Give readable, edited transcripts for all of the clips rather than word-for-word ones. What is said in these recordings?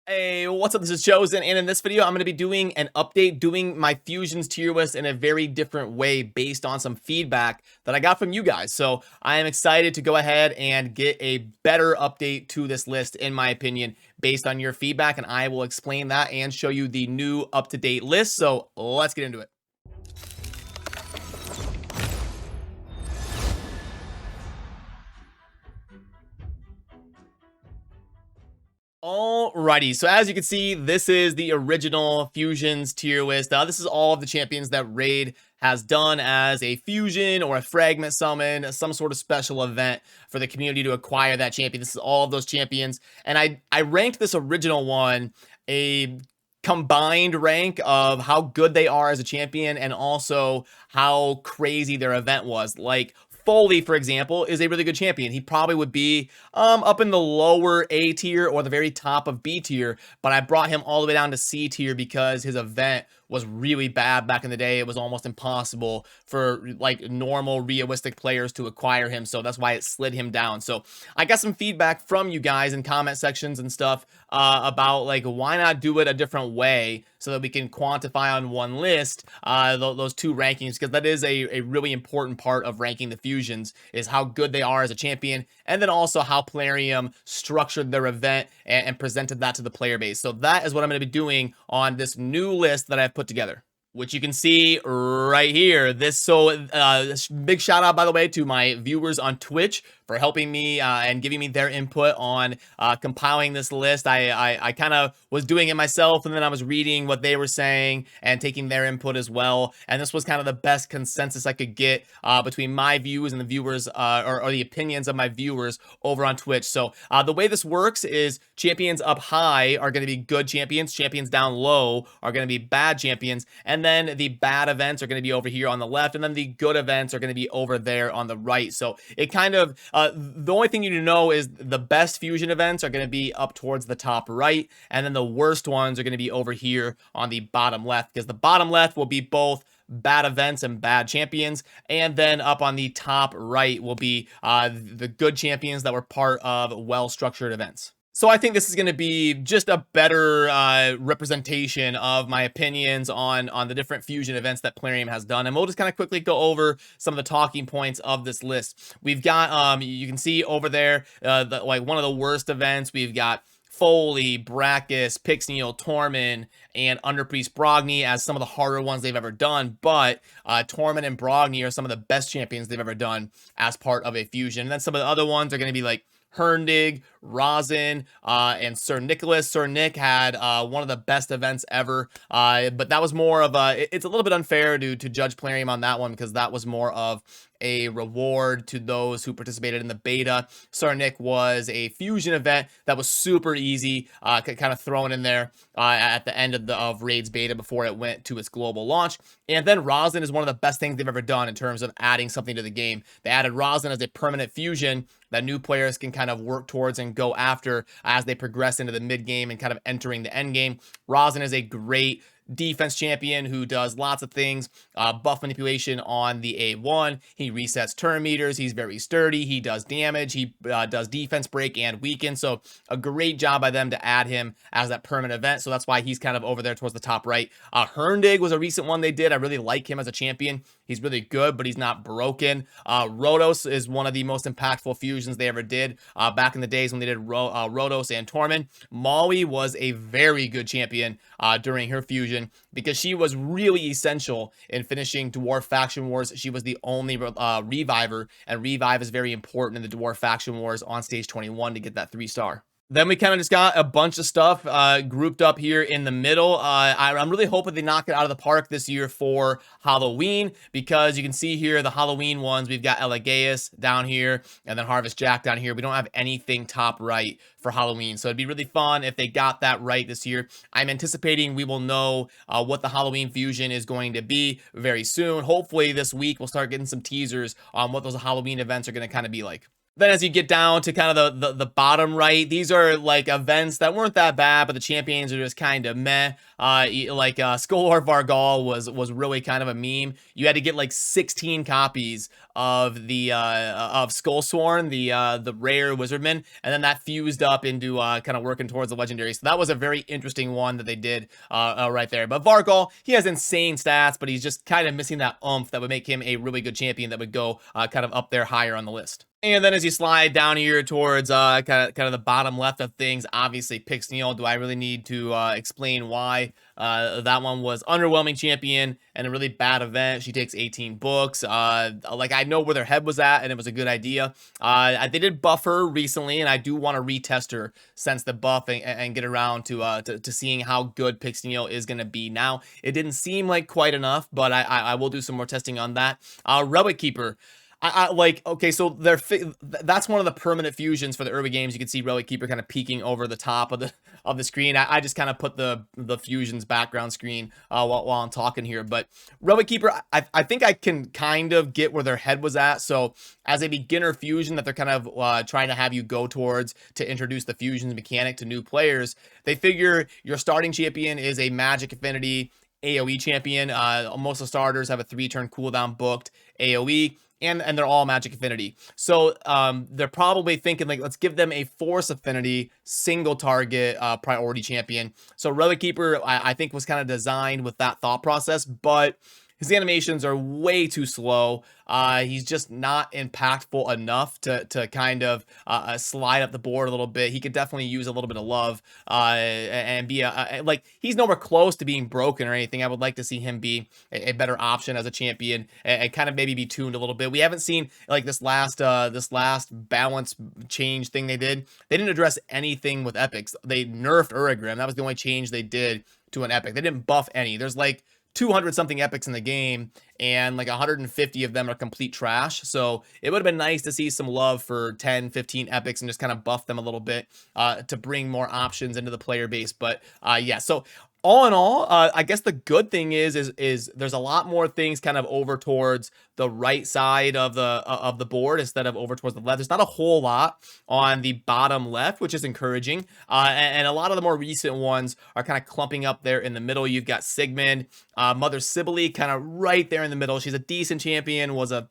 Hey, what's up? This is Chosen, and in this video, I'm going to be doing an update, doing my Fusions tier list in a very different way based on some feedback that I got from you guys. So I am excited to go ahead and get a better update to this list, in my opinion, based on your feedback, and I will explain that and show you the new up-to-date list. So let's get into it. Alrighty, so as you can see, this is the original Fusions tier list. This is all of the champions that Raid has done as a fusion or a fragment summon, some sort of special event for the community to acquire that champion. This is all of those champions, and I ranked this original one a combined rank of how good they are as a champion and also how crazy their event was. Like, Foley, for example, is a really good champion. He probably would be up in the lower A tier or the very top of B tier, but I brought him all the way down to C tier because his event was really bad back in the day. It was almost impossible for like normal realistic players to acquire him, so that's why it slid him down. So I got some feedback from you guys in comment sections and stuff about like why not do it a different way so that we can quantify on one list those two rankings, because that is a really important part of ranking the fusions, is how good they are as a champion, and then also how Plarium structured their event and presented that to the player base. So that is what I'm going to be doing on this new list that I've put together, which you can see right here. This big shout out, by the way, to my viewers on Twitch for helping me and giving me their input on compiling this list. I kind of was doing it myself, and then I was reading what they were saying and taking their input as well. And this was kind of the best consensus I could get between my views and the viewers or the opinions of my viewers over on Twitch. So the way this works is champions up high are going to be good champions. Champions down low are going to be bad champions. And then the bad events are going to be over here on the left, and then the good events are going to be over there on the right. So it kind of the only thing you need to know is the best fusion events are going to be up towards the top right, and then the worst ones are going to be over here on the bottom left, because the bottom left will be both bad events and bad champions, and then up on the top right will be the good champions that were part of well-structured events. So I think this is going to be just a better representation of my opinions on the different fusion events that Plarium has done. And we'll just kind of quickly go over some of the talking points of this list. We've got, you can see over there, like one of the worst events. We've got Foley, Brackus, Pixniel, Tormund, and Underpriest Brogni as some of the harder ones they've ever done. But Tormund and Brogni are some of the best champions they've ever done as part of a fusion. And then some of the other ones are going to be like Herndig, Rosin, and Sir Nicholas. Sir Nick had one of the best events ever, but that was more of it's a little bit unfair to judge Plarium on that one, because that was more of a reward to those who participated in the beta. Sir Nick was a fusion event that was super easy, kind of thrown in there at the end of Raid's beta before it went to its global launch. And then Rosin is one of the best things they've ever done in terms of adding something to the game. They added Rosin as a permanent fusion that new players can kind of work towards and go after as they progress into the mid game and kind of entering the end game. Rosin is a great defense champion who does lots of things. Buff manipulation on the A1. He resets turn meters. He's very sturdy. He does damage. He does defense break and weaken. So a great job by them to add him as that permanent event. So that's why he's kind of over there towards the top right. Herndig was a recent one they did. I really like him as a champion. He's really good, but he's not broken. Rotos is one of the most impactful fusions they ever did back in the days when they did Rotos and Tormund. Maui was a very good champion during her fusion, because she was really essential in finishing Dwarf Faction Wars. She was the only reviver, and revive is very important in the Dwarf Faction Wars on stage 21 to get that 3-star. Then we kind of just got a bunch of stuff grouped up here in the middle. I'm really hoping they knock it out of the park this year for Halloween, because you can see here the Halloween ones. We've got Elgato down here, and then Harvest Jack down here. We don't have anything top right for Halloween, so it'd be really fun if they got that right this year. I'm anticipating we will know what the Halloween fusion is going to be very soon. Hopefully this week we'll start getting some teasers on what those Halloween events are going to kind of be like. Then as you get down to kind of the bottom right, these are like events that weren't that bad, but the champions are just kind of meh. Scholar Vargal was really kind of a meme. You had to get like 16 copies of the of Skullsworn, the rare wizardman, and then that fused up into kind of working towards the legendary. So that was a very interesting one that they did right there. But Vargal, he has insane stats, but he's just kind of missing that oomph that would make him a really good champion that would go kind of up there higher on the list. And then as you slide down here towards kind of the bottom left of things, obviously Pixniel. Do I really need to explain why that one was underwhelming champion and a really bad event? She takes 18 books. Like, I know where their head was at, and it was a good idea. They did buff her recently, and I do want to retest her since the buff and get around to seeing how good Pixniel is going to be now. It didn't seem like quite enough, but I will do some more testing on that. Relic Keeper. Okay, so that's one of the permanent fusions for the early games. You can see Relic Keeper kind of peeking over the top of the screen. I just kind of put the fusions background screen while I'm talking here. But Relic Keeper, I think I can kind of get where their head was at. So as a beginner fusion that they're kind of trying to have you go towards to introduce the fusions mechanic to new players, they figure your starting champion is a Magic Affinity AoE champion. Most of the starters have a 3-turn cooldown booked AoE. And they're all Magic Affinity. So they're probably thinking, like, let's give them a Force Affinity single target priority champion. So Relic Keeper, I think, was kind of designed with that thought process, but his animations are way too slow. He's just not impactful enough to kind of slide up the board a little bit. He could definitely use a little bit of love and be like, he's nowhere close to being broken or anything. I would like to see him be a better option as a champion and kind of maybe be tuned a little bit. We haven't seen like this last balance change thing they did. They didn't address anything with epics. They nerfed Uragrim. That was the only change they did to an epic. They didn't buff any. There's like 200 something epics in the game, and like 150 of them are complete trash. So it would have been nice to see some love for 10, 15 epics and just kind of buff them a little bit to bring more options into the player base. But yeah, so all in all, I guess the good thing is there's a lot more things kind of over towards the right side of the board instead of over towards the left. There's not a whole lot on the bottom left, which is encouraging. And a lot of the more recent ones are kind of clumping up there in the middle. You've got Sigmund, Mother Sibylle, kind of right there in the middle. She's a decent champion, was a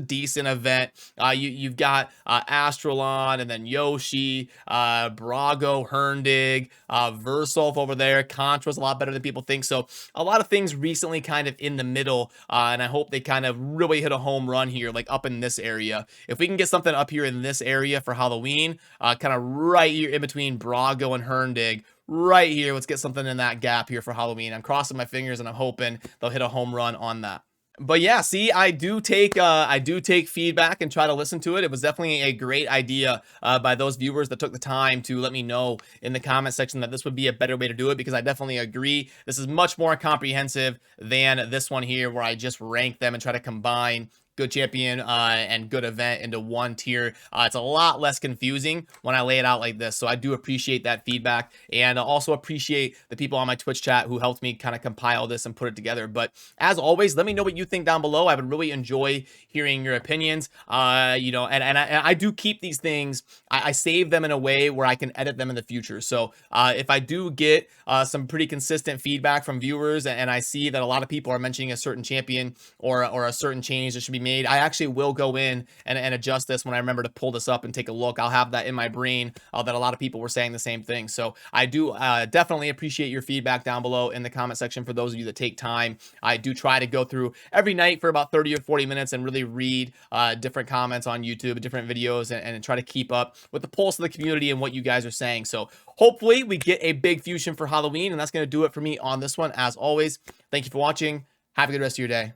decent event. You've got Astralon, and then Yoshi, Brago, Herndig, Versolf over there. Contra's a lot better than people think. So a lot of things recently kind of in the middle, and I hope they kind of really hit a home run here, like up in this area. If we can get something up here in this area for Halloween, kind of right here in between Brago and Herndig, right here, let's get something in that gap here for Halloween. I'm crossing my fingers and I'm hoping they'll hit a home run on that. But yeah, see, I do take feedback and try to listen to it. It was definitely a great idea by those viewers that took the time to let me know in the comment section that this would be a better way to do it, because I definitely agree. This is much more comprehensive than this one here, where I just rank them and try to combine good champion and good event into one tier. It's a lot less confusing when I lay it out like this. So I do appreciate that feedback, and also appreciate the people on my Twitch chat who helped me kind of compile this and put it together. But as always, let me know what you think down below. I would really enjoy hearing your opinions. You know, and I do keep these things. I save them in a way where I can edit them in the future. So if I do get some pretty consistent feedback from viewers, and I see that a lot of people are mentioning a certain champion or a certain change that should be made, I actually will go in and adjust this when I remember to pull this up and take a look. I'll have that in my brain that a lot of people were saying the same thing. So I do definitely appreciate your feedback down below in the comment section. For those of you that take time, I do try to go through every night for about 30 or 40 minutes and really read different comments on YouTube, different videos, and try to keep up with the pulse of the community and what you guys are saying. So hopefully we get a big fusion for Halloween, and that's going to do it for me on this one. As always, thank you for watching. Have a good rest of your day.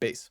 Peace.